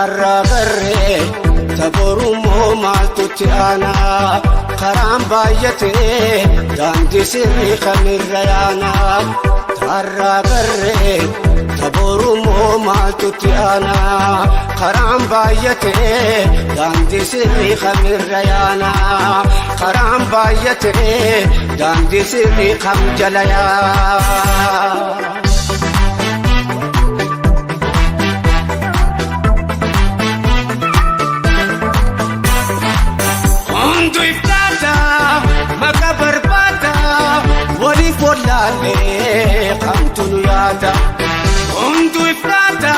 Arragarre taborumo maltutti ana karambayate dandi sirri khamirayana Arragarre taborumo maltutti ana karambayate dandi sirri khamirayana karambayate dandi sirri khamjalaya Kamtunu yada Undu ifrata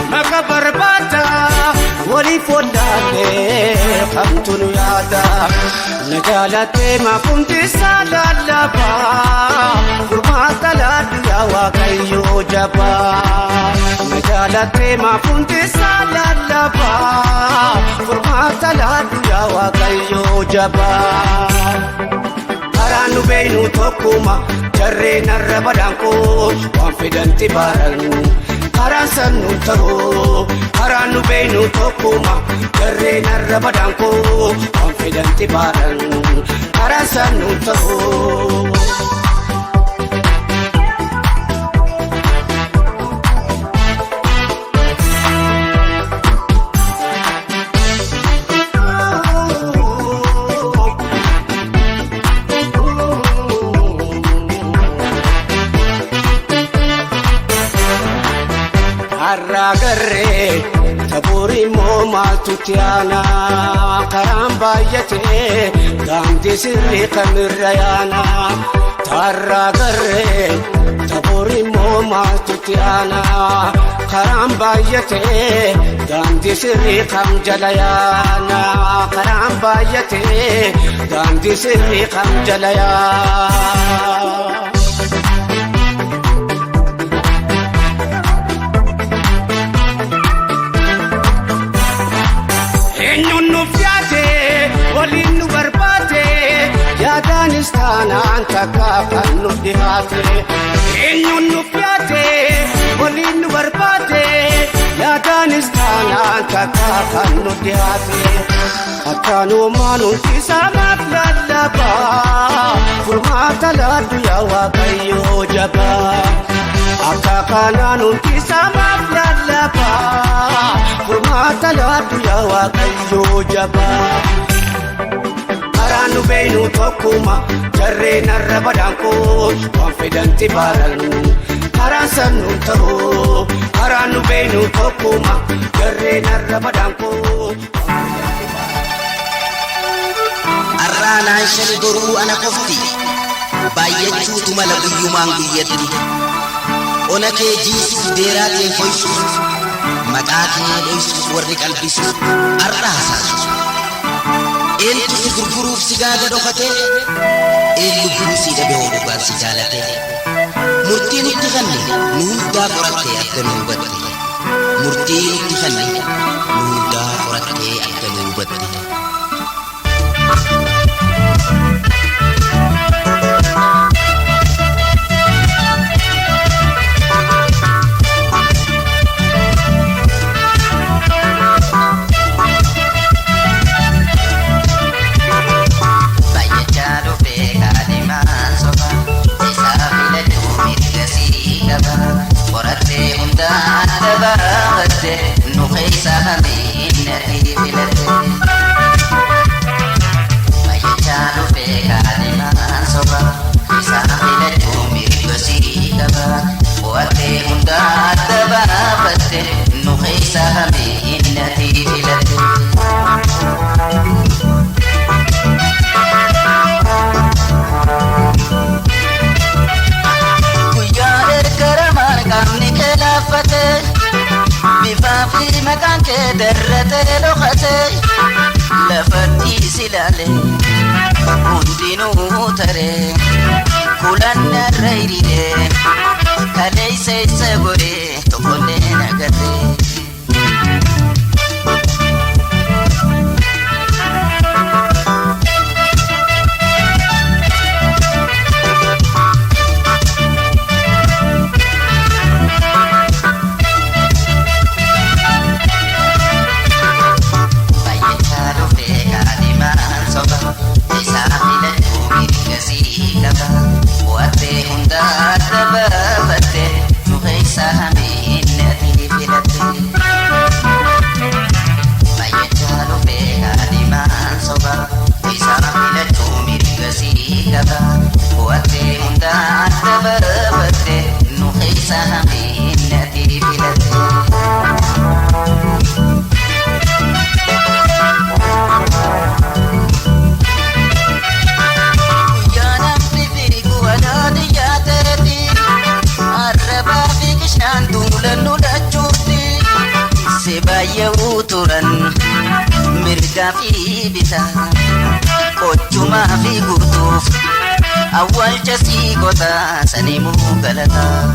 Maka barbata Wali fodale Kamtunu yada Najalate makunti salalaba Kurmata ladu ya wakayo jaba Najalate makunti salalaba Kurmata ladu ya wakayo jaba Karanu beinu tokuma jarre narrabadanko wanfidanti baran karansanu taro karanu beinu tokuma jarre narrabadanko wanfidanti baran karansanu taro Arragarre taborimo maltutiana karambayate dandi sirri kamirayana Arragarre taborimo maltutiana karambayate dandi sirri kamjalayana karambayate dandi sirri kamjalayana Afghanistan antaka kanu dihate enyunu pyate bolinu barbate Afghanistan antaka kanu dihate akanu manu kisamat ladaba kurmata ladu ya wakayo jaba akakananu kisamat ladaba kurmata ladu ya wakayo jaba Karanu beinu tokuma jarre narrabadanko wanfidanti baran karansanu taro Karanu beinu tokuma jarre narrabadanko Arrana shani goru ana kofti bayyachu tumala guyyuman guyyati ona ke jisu derate foisu maqate loisu warri qalbisu arrasa Eentu si gurguruuf si gaada dhokate lubbuu si dhabe hodhugaan si jaalate murtiin itti kanne nu hundaa qorattee akka nu hubatte murtiin itti kanne nu hundaa qorattee akka nu hubatte Bifafi maqaan kee darratee dhokatee lafatti si ilaale hundinuu taree kulannaarra hiriiree kaleessa isa godhee tokkollee nagarree. Mirga fi bitaa kochumaa fi guutuuf awwaalcha sii gotaa sanimuu galataa.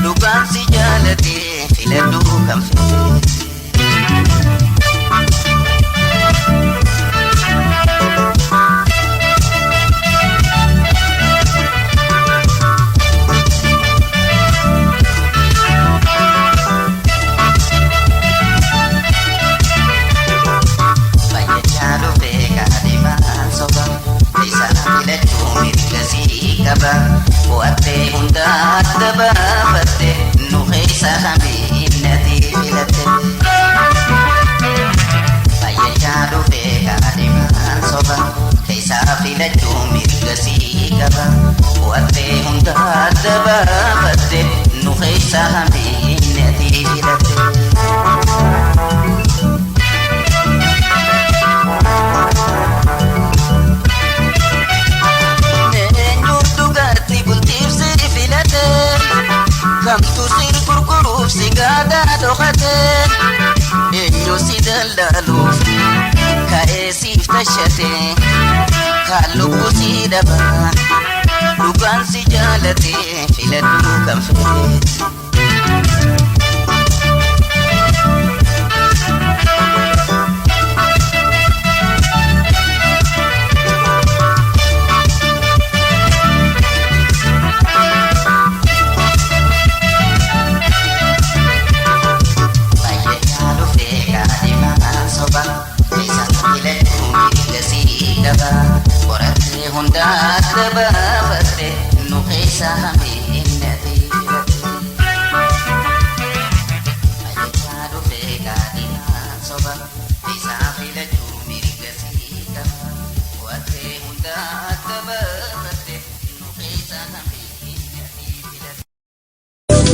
Lukaan si jaalatee filadhuu kan fedhe. Baay'achaa dhufee kaadhimaan soba isaa filachuu mirga sii qaba. Buatee hunda adda baafatte nu keessa hamiinnati filatte. Baay'achaa dhufee kaadhimaan soba keessaa filachuu mirga sii qaba. Buatee hunda adda baafatte nu keessa hamiinnati filatte. Kamtu sir gurguruuf si gaadaa dhokatee eenyu si daldaaluuf ka'ee siif tashatee kan lubbuu si dhabaa dhugaan si jaalatee filadhuu kan fedhe. Hunda adda baafatte nu keessa hamiinnati filatte. Baay'achaa dhufee kaadhimaan soba keessaa filachuu mirga sii qaba. Bu'attee hunda adda baafatte nu keessa hamiinnati filatte.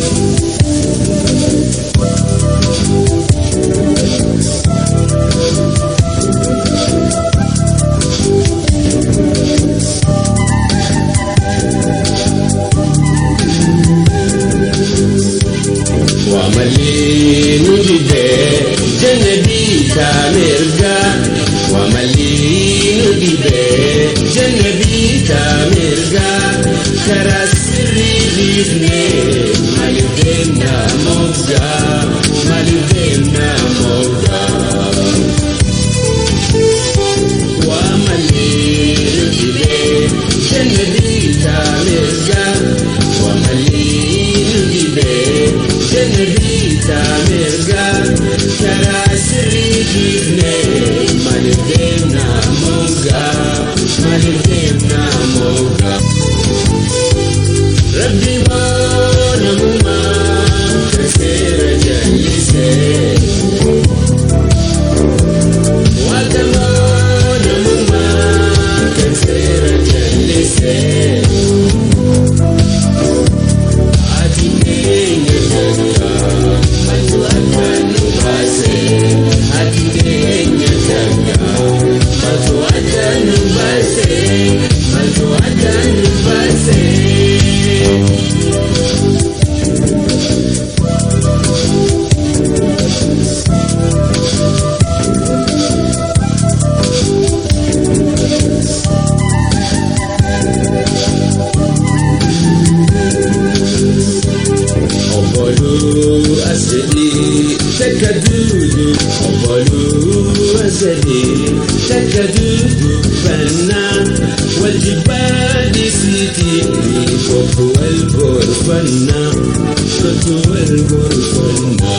دبنا والجبال سيتيني فوق والغرفنا فوق والغرفنا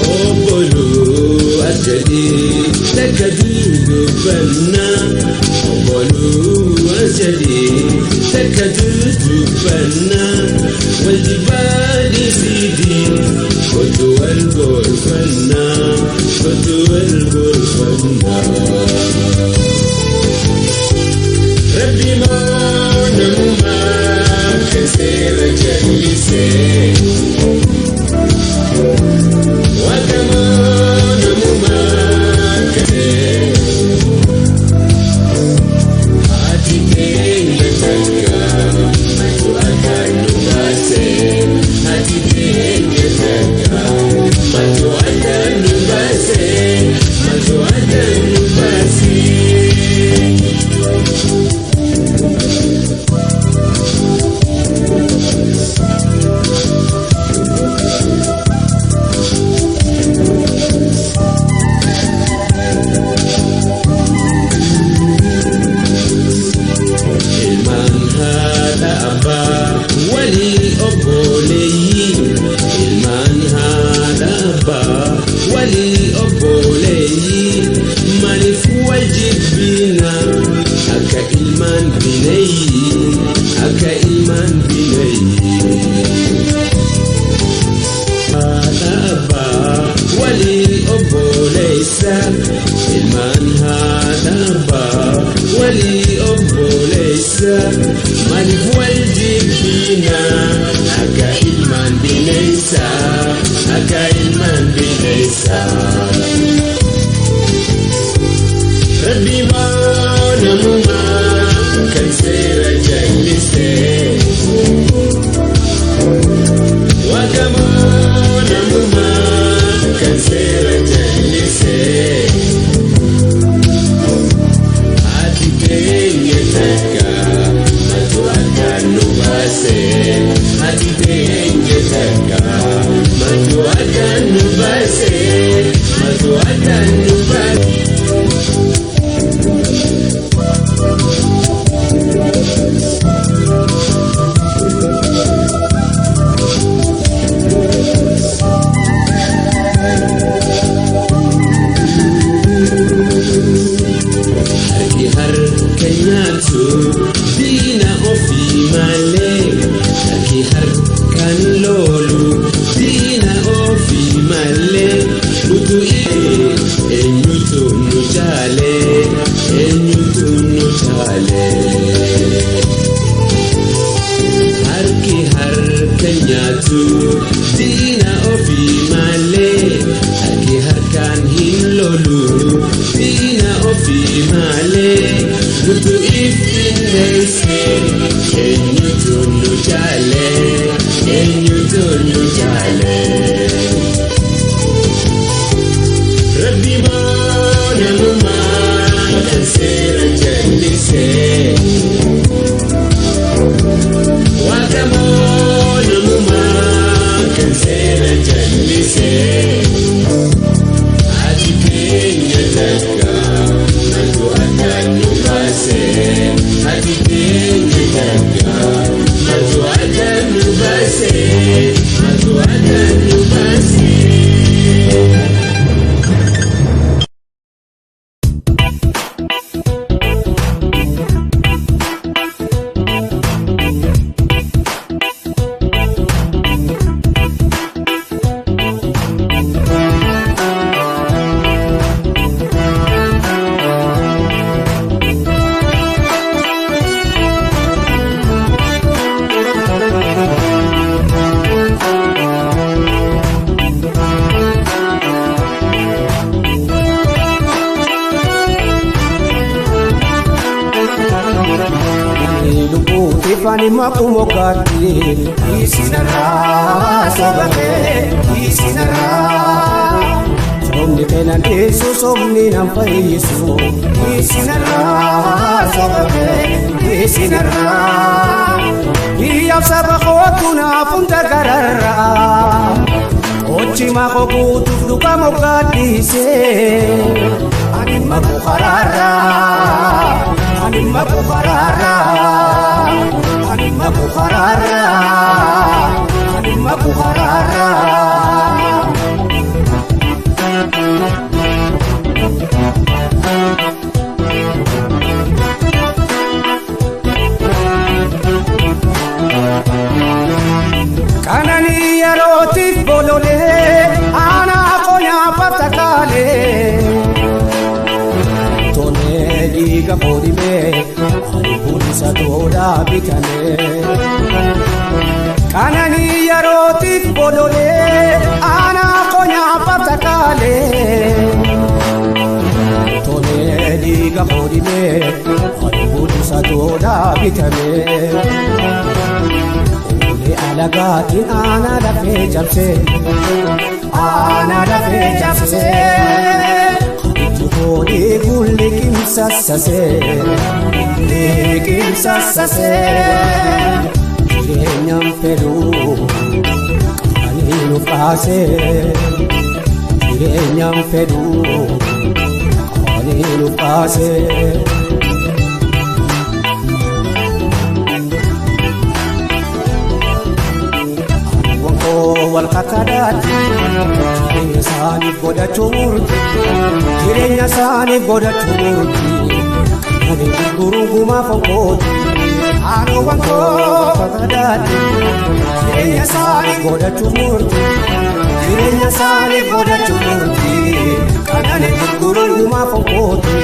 أقولوا الجديد تكدو دبنا أقولوا الجديد تكدو دبنا والجبال سيتيني فوق والغرفنا فوق والغرفنا ربي ما نما كسر جلسي وكما نما كسر هاتين يتكا ما تؤكد نباسي هاتين يتكا ما تؤكد نباسي ما تؤكد نباسي Ifani makumokati isinara sobate isinara somni kenan Yesus somni nampai Yesus isinara sobate isinara iyap sabakotuna punta karara ochi mako kutuk duka mokati se Kanani yerootiif bololee aanaa qonyaa batakaalee tonee dhiiga boodimee albuun isa toodhaa bitamee. Kanani yerootiif bololee aanaa qonyaa batakaalee tonee dhiiga boodimee albuun isa toodhaa bitamee. Alagaatiin aanaa lafee cabsee aanaa lafee cabsee itti boodee gulli qimsassasee jireenyaan fedhuu qaanii nu baasee jireenyaan fedhuu qaanii nu baasee. Walqaqadaati jireenya isaanii godhachuu murtii jireenya isaanii godhachuu murtii kan gurguruu gumaa fonkooti aanuuwwan koo qaqadaati jireenya isaanii godhachuu murtii jireenya isaanii godhachuu murtii kan gurguruu gumaa fonkooti.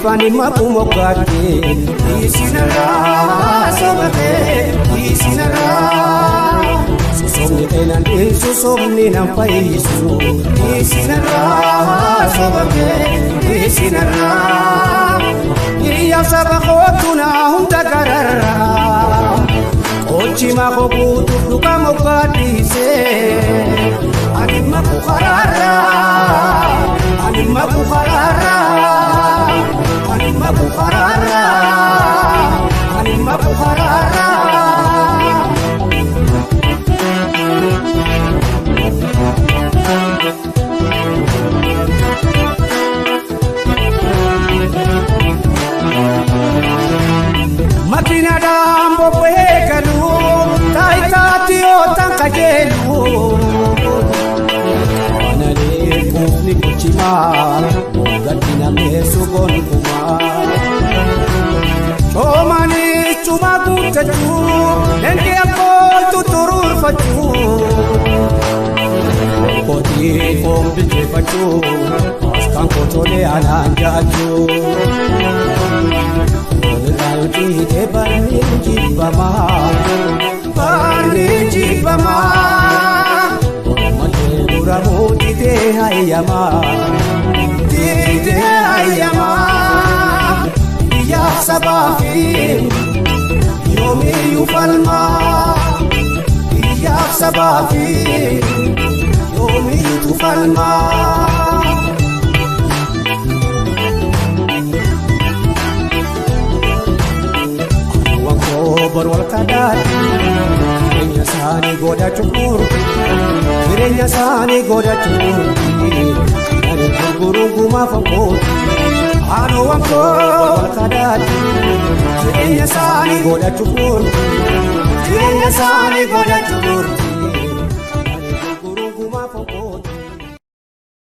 Fani mapumo kake isinara sobate isinara susomni enan susomni nan paisu isinara sobate isinara iya sabakotuna hunda garara ochi makobutu duka mokadise anima bukharara anima bukharara anima bukharara anima bukharara. Makina dambo pekalu taitati otankajelu anale kufni kuchima mogatina mesugon kuma omani chuma kutaju nenge akol tuturur fachu koti kombi fachu askan kotole ananjaju Te barni jibama mate muramu tite hayama ya sabafi yomi yufalma ya sabafi yomi yufalma. Berwalqadaati jireenya isaanii godhachuu murtii jireenya isaanii godhachuu murtii kan gurguruu gumaa fonkooti aanuuwwan koo walqadaati jireenya isaanii godhachuu murtii jireenya isaanii godhachuu murtii.